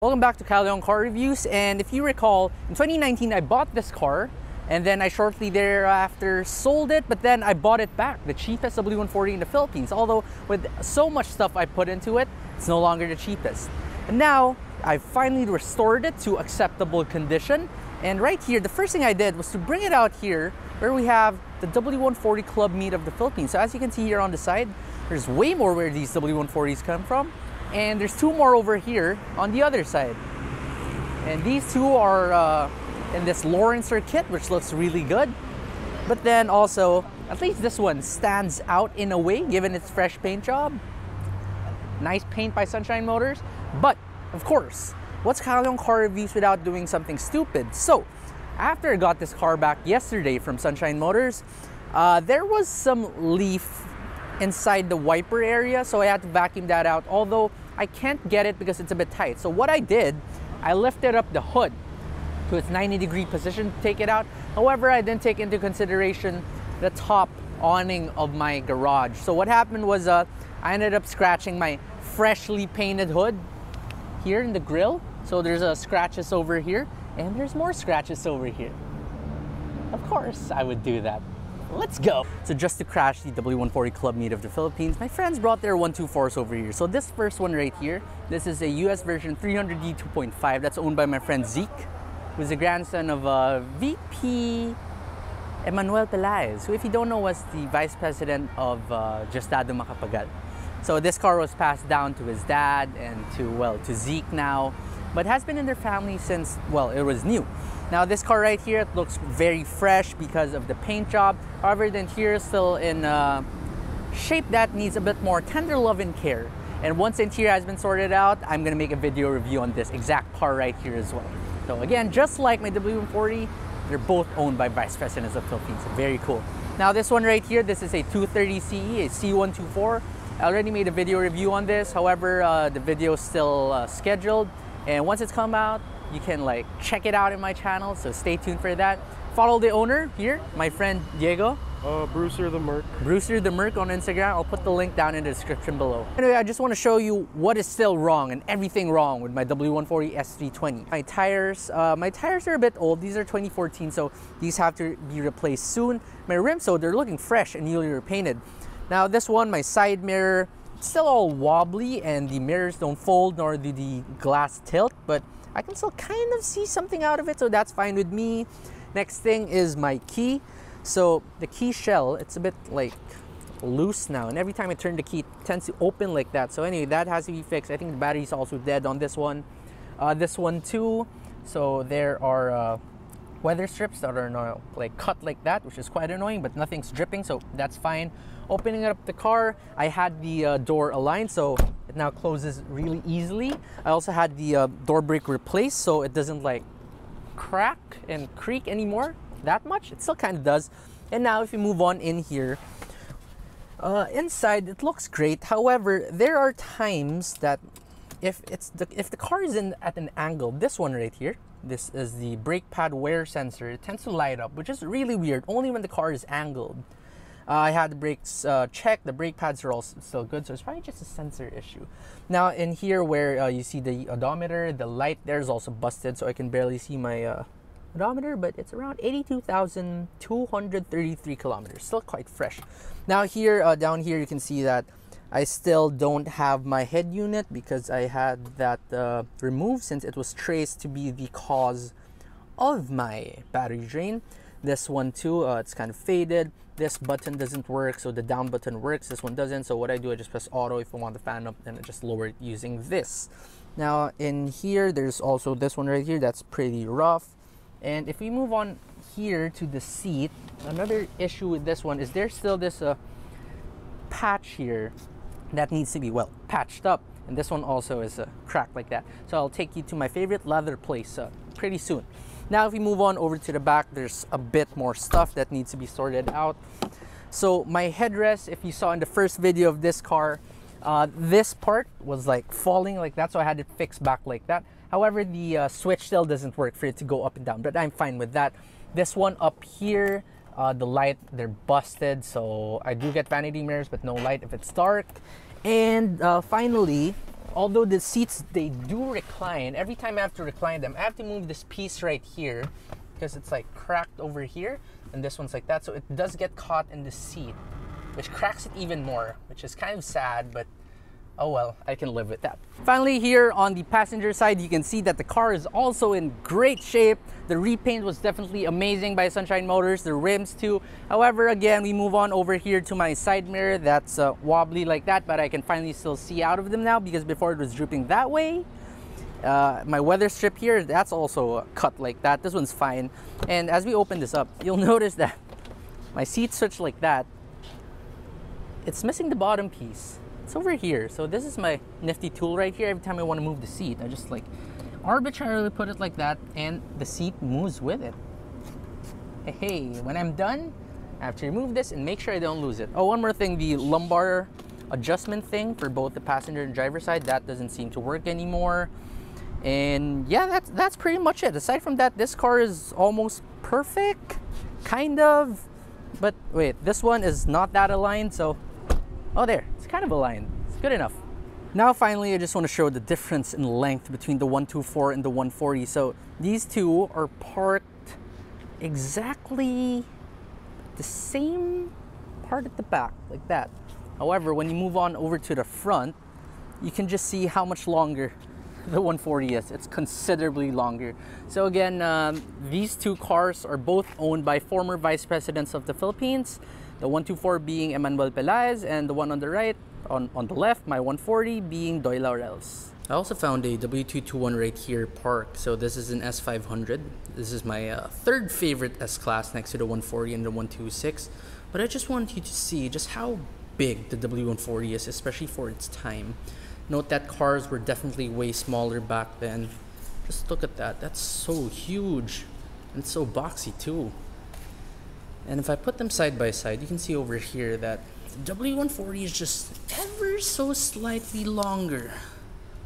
Welcome back to Liong Car Reviews, and if you recall, in 2019 I bought this car and then I shortly thereafter sold it, but then I bought it back, the cheapest W140 in the Philippines. Although with so much stuff I put into it, it's no longer the cheapest. And now I finally restored it to acceptable condition. And right here, the first thing I did was to bring it out here where we have the W140 Club Meet of the Philippines. So as you can see here on the side, there's way more where these W140s come from. And there's two more over here on the other side. And these two are in this Lawrencer kit, which looks really good. But then also, at least this one stands out in a way, given its fresh paint job. Nice paint by Sunshine Motors. But, of course, what's Liong Car Reviews without doing something stupid? So, after I got this car back yesterday from Sunshine Motors, there was some leaf inside the wiper area, so I had to vacuum that out, although I can't get it because it's a bit tight. So what I did, I lifted up the hood to its 90-degree position to take it out. However, I didn't take into consideration the top awning of my garage. So what happened was I ended up scratching my freshly painted hood here in the grill. So there's scratches over here, and there's more scratches over here. Of course I would do that. Let's go! So just to crash the W140 Club Meet of the Philippines, my friends brought their 124s over here. So this first one right here, this is a US version 300D 2.5 that's owned by my friend Zeke, who's the grandson of VP Emmanuel Pelaez, who, if you don't know, was the vice president of Justado Macapagal. So this car was passed down to his dad and to Zeke now, but has been in their family since, well, it was new. Now this car right here, it looks very fresh because of the paint job. However, the interior is still in shape that needs a bit more tender love and care. And once the interior has been sorted out, I'm gonna make a video review on this exact car right here as well. So again, just like my W140, they're both owned by vice presidents of Philippines. Very cool. Now this one right here, this is a 230 CE, a C124. I already made a video review on this. However, the video is still scheduled. And once it's come out, you can check it out in my channel, so stay tuned for that. Follow the owner here, my friend Diego. Brewster the Merc. Brewster the Merc on Instagram. I'll put the link down in the description below. Anyway, I just want to show you what is still wrong and everything wrong with my W140 S320. My tires are a bit old. These are 2014, so these have to be replaced soon. My rims, so they're looking fresh and newly repainted. Now this one, my side mirror, it's still all wobbly and the mirrors don't fold nor do the glass tilt, but I can still kind of see something out of it, so that's fine with me. Next thing is my key. So the key shell, it's a bit loose now, and every time I turn the key, it tends to open like that. So anyway, that has to be fixed. I think the battery is also dead on this one. This one too. So there are weather strips that are now cut like that, which is quite annoying, but nothing's dripping, so that's fine. Opening up the car, I had the door aligned, so it now closes really easily. I also had the door brake replaced, so it doesn't crack and creak anymore that much. It still kind of does. And now if you move on in here, inside it looks great. However, there are times that if the car is at an angle, this one right here, this is the brake pad wear sensor, it tends to light up, which is really weird, only when the car is angled. I had the brakes checked, the brake pads are all still good, so it's probably just a sensor issue. Now in here where you see the odometer, the light there is also busted, so I can barely see my odometer, but it's around 82,233 kilometers, still quite fresh. Now here, down here, you can see that I still don't have my head unit because I had that removed since it was traced to be the cause of my battery drain. This one too, it's kind of faded. This button doesn't work, so the down button works, this one doesn't. So what I do, I just press auto if I want the fan up, and I just lower it using this. Now in here, there's also this one right here that's pretty rough. And if we move on here to the seat, another issue with this one is there's still this patch here that needs to be, well, patched up. And this one also is cracked like that. So I'll take you to my favorite leather place pretty soon. Now if we move on over to the back, there's a bit more stuff that needs to be sorted out. So my headrest, if you saw in the first video of this car, this part was falling like that, so I had it fixed back like that. However, the switch still doesn't work for it to go up and down, but I'm fine with that. This one up here, the light, they're busted, so I do get vanity mirrors, but no light if it's dark. And finally, Although the seats, they do recline. Every time I have to recline them, I have to move this piece right here because it's like cracked over here, and this one's like that, so it does get caught in the seat, which cracks it even more, which is kind of sad, but oh well, I can live with that. Finally, here on the passenger side, you can see that the car is also in great shape. The repaint was definitely amazing by Sunshine Motors, the rims too. However, again, we move on over here to my side mirror that's wobbly like that, but I can finally still see out of them now because before it was drooping that way. My weather strip here, that's also cut like that. This one's fine. And as we open this up, you'll notice that my seat switch like that, it's missing the bottom piece. It's over here. So this is my nifty tool right here. Every time I want to move the seat, I just like arbitrarily put it like that and the seat moves with it. Hey, when I'm done, I have to remove this and make sure I don't lose it. Oh, one more thing, the lumbar adjustment thing for both the passenger and driver side, that doesn't seem to work anymore. And yeah, that's pretty much it. Aside from that, this car is almost perfect, kind of. But wait, this one is not that aligned, so oh, there, it's kind of aligned. It's good enough. Now finally, I just want to show the difference in length between the 124 and the 140. So these two are parked exactly the same part at the back, like that. However, when you move on over to the front, you can just see how much longer the 140 is. It's considerably longer. So again, these two cars are both owned by former vice presidents of the Philippines. The 124 being Emmanuel Pelaez, and the one on the right, on the left, my 140, being Doy Laurels. I also found a W221 right here parked. So this is an S500. This is my third favorite S-Class next to the 140 and the 126. But I just wanted you to see just how big the W140 is, especially for its time. Note that cars were definitely way smaller back then. Just look at that. That's so huge. And so boxy too. And if I put them side by side, you can see over here that the W140 is just ever so slightly longer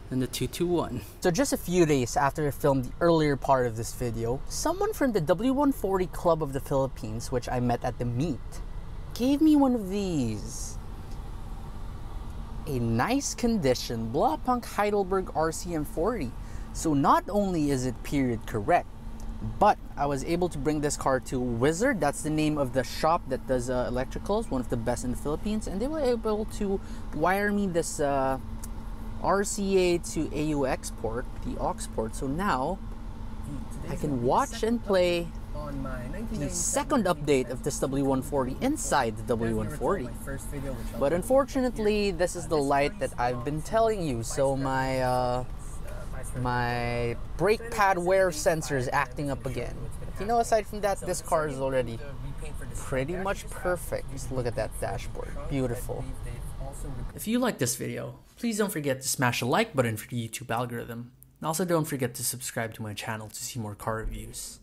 than the 221. So just a few days after I filmed the earlier part of this video, someone from the W140 Club of the Philippines, which I met at the meet, gave me one of these. A nice condition Blancpain Heidelberg RCM40. So not only is it period correct, but I was able to bring this car to Wizard. That's the name of the shop that does electricals, one of the best in the Philippines, and they were able to wire me this RCA to AUX port, the aux port. So now I can watch and play the second update of this W140 inside the W140. But unfortunately, this is the light that I've been telling you. So my brake pad wear sensor is acting up again. But you know, aside from that, this car is already pretty much perfect. Just look at that dashboard. Beautiful. If you like this video, please don't forget to smash the like button for the YouTube algorithm. And also don't forget to subscribe to my channel to see more car reviews.